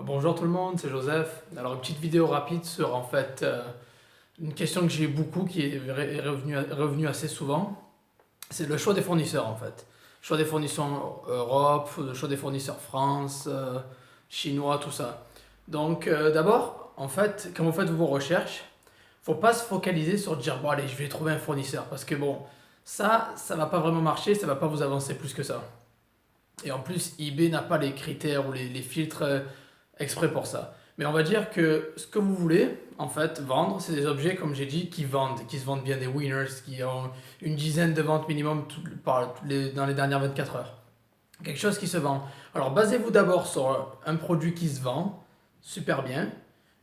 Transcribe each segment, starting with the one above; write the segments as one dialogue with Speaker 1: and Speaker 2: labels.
Speaker 1: Bonjour tout le monde, c'est Joseph. Alors une petite vidéo rapide sur une question que j'ai beaucoup qui est revenue assez souvent. C'est le choix des fournisseurs en fait. Choix des fournisseurs Europe, le choix des fournisseurs France, chinois, tout ça. Donc d'abord, en fait, quand vous faites vos recherches, faut pas se focaliser sur dire bon allez je vais trouver un fournisseur parce que bon ça va pas vraiment marcher, ça va pas vous avancer plus que ça. Et en plus, eBay n'a pas les critères ou les filtres exprès pour ça. Mais on va dire que ce que vous voulez, en fait, vendre, c'est des objets, comme j'ai dit, qui se vendent bien, des winners, qui ont une dizaine de ventes minimum dans les dernières 24 heures. Quelque chose qui se vend. Alors, basez-vous d'abord sur un produit qui se vend super bien.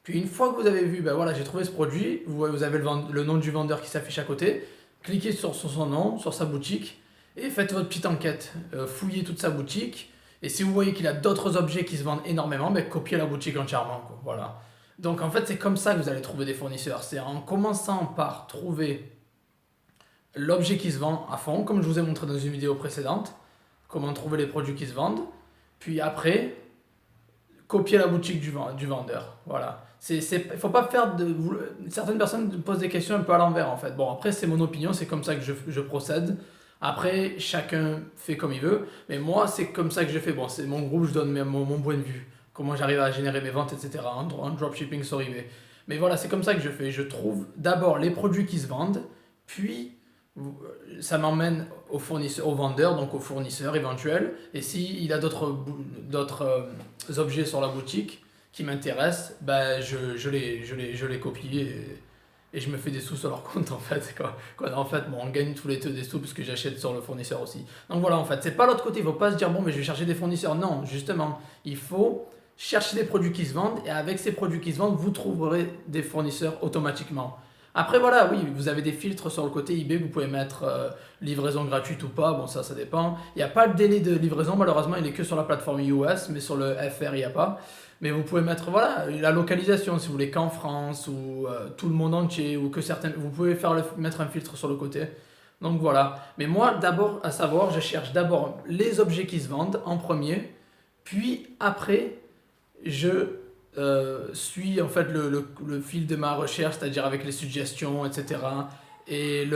Speaker 1: Puis, une fois que vous avez vu, ben voilà, j'ai trouvé ce produit, vous avez le nom du vendeur qui s'affiche à côté, cliquez sur son nom, sur sa boutique, et faites votre petite enquête. Fouillez toute sa boutique. Et si vous voyez qu'il a d'autres objets qui se vendent énormément, ben, copiez la boutique entièrement, quoi. Voilà. Donc en fait, c'est comme ça que vous allez trouver des fournisseurs. C'est en commençant par trouver l'objet qui se vend à fond, comme je vous ai montré dans une vidéo précédente, comment trouver les produits qui se vendent. Puis après, copier la boutique du vendeur. Voilà. Faut pas faire de. Certaines personnes posent des questions un peu à l'envers en fait. Bon, après, c'est mon opinion, c'est comme ça que je procède. Après, chacun fait comme il veut, mais moi, c'est comme ça que je fais. Bon, c'est mon groupe, je donne mon point de vue, comment j'arrive à générer mes ventes, etc. en dropshipping sur eBay. Mais voilà, c'est comme ça que je fais. Je trouve d'abord les produits qui se vendent, puis ça m'emmène au vendeur, donc au fournisseur éventuel. Et s'il a d'autres objets sur la boutique qui m'intéressent, ben je les copie et je me fais des sous sur leur compte en fait. En fait, bon, on gagne tous les deux des sous parce que j'achète sur le fournisseur aussi. Donc voilà, en fait, c'est pas l'autre côté. Il faut pas se dire bon, mais je vais chercher des fournisseurs. Non, justement, il faut chercher des produits qui se vendent et avec ces produits qui se vendent, vous trouverez des fournisseurs automatiquement. Après voilà, oui, vous avez des filtres sur le côté eBay, vous pouvez mettre livraison gratuite ou pas, bon ça dépend. Il n'y a pas le délai de livraison, malheureusement il est que sur la plateforme US, mais sur le FR il n'y a pas. Mais vous pouvez mettre voilà, la localisation si vous voulez qu'en France ou tout le monde entier ou que certaines. Vous pouvez mettre un filtre sur le côté. Donc voilà. Mais moi d'abord à savoir, je cherche d'abord les objets qui se vendent en premier, puis après je suis en fait le fil de ma recherche, c'est-à-dire avec les suggestions, etc. Et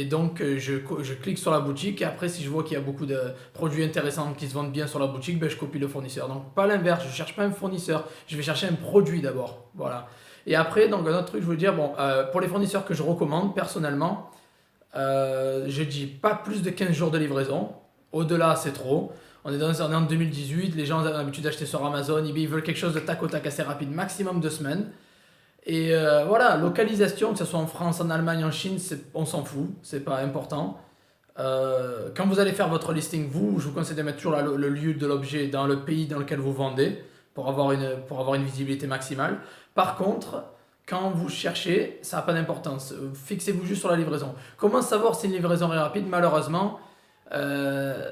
Speaker 1: donc je clique sur la boutique et après si je vois qu'il y a beaucoup de produits intéressants qui se vendent bien sur la boutique, ben, je copie le fournisseur. Donc pas l'inverse, je ne cherche pas un fournisseur, je vais chercher un produit d'abord. Voilà. Et après, donc un autre truc, je veux dire, bon, pour les fournisseurs que je recommande personnellement, je dis pas plus de 15 jours de livraison. Au-delà, c'est trop. On est en 2018, les gens ont l'habitude d'acheter sur Amazon, eBay, ils veulent quelque chose de tac au tac assez rapide, maximum 2 semaines. Et voilà, localisation, que ce soit en France, en Allemagne, en Chine, on s'en fout, c'est pas important. Quand vous allez faire votre listing, je vous conseille de mettre toujours le lieu de l'objet dans le pays dans lequel vous vendez pour avoir une visibilité maximale. Par contre, quand vous cherchez, ça n'a pas d'importance. Fixez-vous juste sur la livraison. Comment savoir si une livraison est rapide? Malheureusement, euh,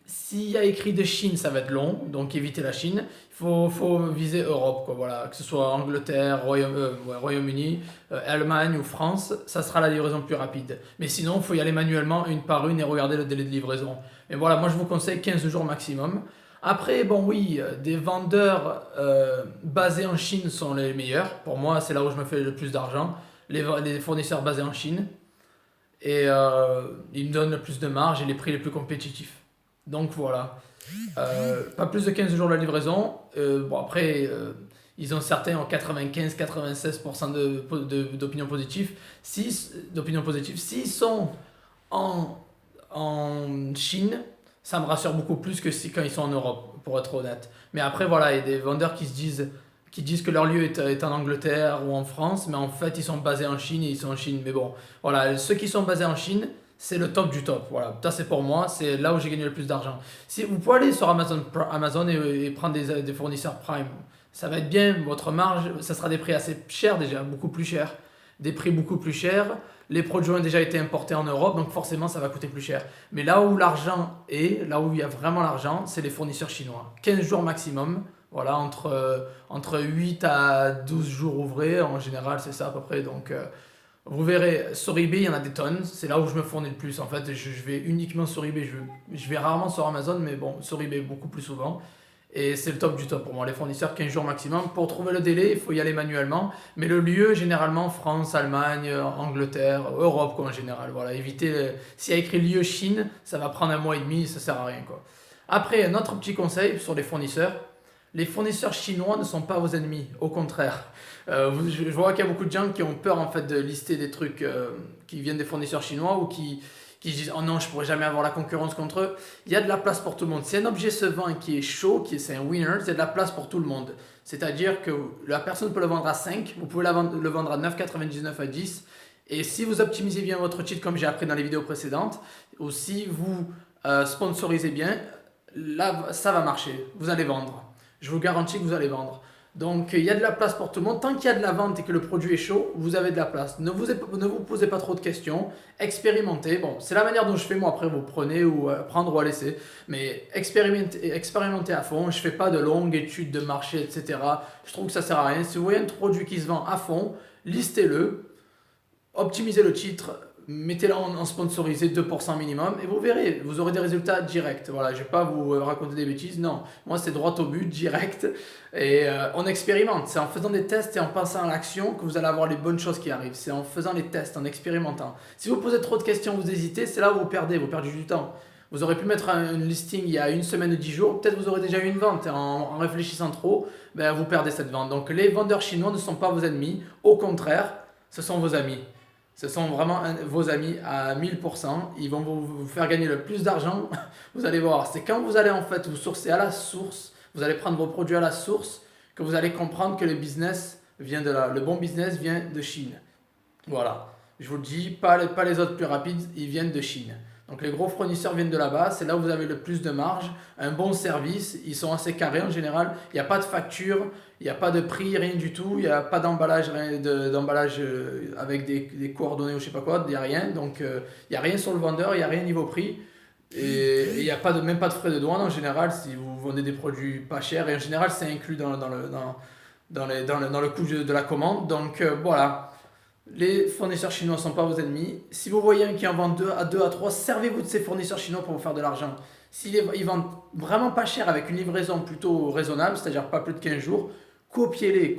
Speaker 1: s'il y a écrit de Chine, ça va être long, donc évitez la Chine. Il faut viser Europe, quoi, voilà. Que ce soit Angleterre, Royaume-Uni, Allemagne ou France, ça sera la livraison plus rapide. Mais sinon, il faut y aller manuellement, une par une, et regarder le délai de livraison. Mais voilà, moi je vous conseille 15 jours maximum. Après, bon oui, des vendeurs basés en Chine sont les meilleurs. Pour moi, c'est là où je me fais le plus d'argent. Les fournisseurs basés en Chine. Et ils me donnent le plus de marge et les prix les plus compétitifs. Donc voilà. Pas plus de 15 jours de la livraison. Bon après, ils ont certains en 95-96% d'opinion positive. D'opinion positive. S'ils sont en, en Chine, ça me rassure beaucoup plus que quand ils sont en Europe, pour être honnête. Mais après, voilà, il y a des vendeurs qui disent que leur lieu est en Angleterre ou en France, mais en fait, ils sont basés en Chine et ils sont en Chine. Mais bon, voilà, ceux qui sont basés en Chine, c'est le top du top. Voilà, ça c'est pour moi, c'est là où j'ai gagné le plus d'argent. Si vous pouvez aller sur Amazon et prendre des fournisseurs Prime, ça va être bien, votre marge, ça sera des prix assez chers déjà, beaucoup plus chers. Des prix beaucoup plus chers. Les produits ont déjà été importés en Europe, donc forcément ça va coûter plus cher. Mais là où l'argent est, là où il y a vraiment l'argent, c'est les fournisseurs chinois. 15 jours maximum, voilà, entre 8 à 12 jours ouvrés, en général c'est ça à peu près. Donc vous verrez, sur eBay il y en a des tonnes, c'est là où je me fournis le plus. En fait, je vais uniquement sur eBay, je vais rarement sur Amazon, mais bon, sur eBay beaucoup plus souvent. Et c'est le top du top pour moi, les fournisseurs 15 jours maximum. Pour trouver le délai, il faut y aller manuellement. Mais le lieu, généralement, France, Allemagne, Angleterre, Europe quoi, en général. Voilà, évitez, s'il y a écrit lieu Chine, ça va prendre un mois et demi, ça sert à rien quoi. Après, un autre petit conseil sur les fournisseurs chinois ne sont pas vos ennemis, au contraire. Je vois qu'il y a beaucoup de gens qui ont peur en fait de lister des trucs qui viennent des fournisseurs chinois ou qui disent oh non je pourrais jamais avoir la concurrence contre eux. Il y a de la place pour tout le monde. Si un objet se vend et qui est chaud, c'est un winner, c'est de la place pour tout le monde. C'est-à-dire que la personne peut le vendre à 5, vous pouvez le vendre à 9,99 à 10. Et si vous optimisez bien votre cheat comme j'ai appris dans les vidéos précédentes, ou si vous sponsorisez bien, là ça va marcher, vous allez vendre. Je vous garantis que vous allez vendre. Donc il y a de la place pour tout le monde. Tant qu'il y a de la vente et que le produit est chaud, vous avez de la place. Ne vous posez pas trop de questions. Expérimentez. Bon, c'est la manière dont je fais moi. Après, vous prenez ou prendre ou à laisser. Mais expérimentez à fond. Je ne fais pas de longues études de marché, etc. Je trouve que ça ne sert à rien. Si vous voyez un produit qui se vend à fond, listez-le. Optimisez le titre. Mettez-le en sponsorisé 2% minimum et vous verrez, vous aurez des résultats directs. Voilà, je ne vais pas vous raconter des bêtises, non. Moi, c'est droit au but, direct. Et on expérimente. C'est en faisant des tests et en passant à l'action que vous allez avoir les bonnes choses qui arrivent. C'est en faisant les tests, en expérimentant. Si vous posez trop de questions, vous hésitez, c'est là où vous perdez du temps. Vous aurez pu mettre un listing il y a une semaine ou 10 jours, peut-être vous aurez déjà eu une vente. En réfléchissant trop, ben, vous perdez cette vente. Donc les vendeurs chinois ne sont pas vos ennemis, au contraire, ce sont vos amis. Ce sont vraiment vos amis à 1000%. Ils vont vous faire gagner le plus d'argent. Vous allez voir, c'est quand vous allez en fait vous sourcer à la source, vous allez prendre vos produits à la source, que vous allez comprendre que le business vient de là. Le bon business vient de Chine. Voilà. Je vous le dis, pas les autres plus rapides, ils viennent de Chine. Donc les gros fournisseurs viennent de là-bas, c'est là où vous avez le plus de marge, un bon service, ils sont assez carrés en général, il n'y a pas de facture, il n'y a pas de prix, rien du tout, il n'y a pas d'emballage, avec des coordonnées ou je sais pas quoi, il n'y a rien, donc il n'y a rien sur le vendeur, il n'y a rien niveau prix, et il n'y a même pas de frais de douane en général si vous vendez des produits pas chers, et en général c'est inclus dans le coût de la commande, donc voilà. Les fournisseurs chinois ne sont pas vos ennemis. Si vous voyez un qui en vend 2 à 3, servez-vous de ces fournisseurs chinois pour vous faire de l'argent. S'ils vendent vraiment pas cher avec une livraison plutôt raisonnable, c'est-à-dire pas plus de 15 jours, copiez-les,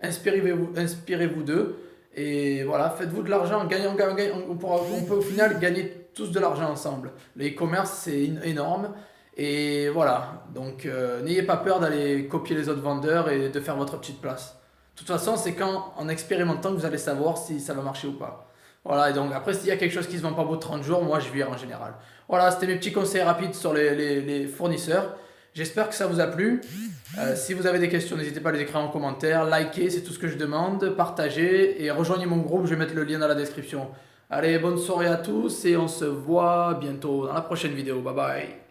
Speaker 1: inspirez-vous d'eux et voilà, faites-vous de l'argent. On peut au final gagner tous de l'argent ensemble. Le e-commerce, c'est énorme. Et voilà, donc n'ayez pas peur d'aller copier les autres vendeurs et de faire votre petite place. De toute façon, c'est en expérimentant que vous allez savoir si ça va marcher ou pas. Voilà, et donc après, s'il y a quelque chose qui se vend pas au bout de 30 jours, moi je vire en général. Voilà, c'était mes petits conseils rapides sur les fournisseurs. J'espère que ça vous a plu. Si vous avez des questions, n'hésitez pas à les écrire en commentaire. Likez, c'est tout ce que je demande. Partagez et rejoignez mon groupe, je vais mettre le lien dans la description. Allez, bonne soirée à tous et on se voit bientôt dans la prochaine vidéo. Bye bye.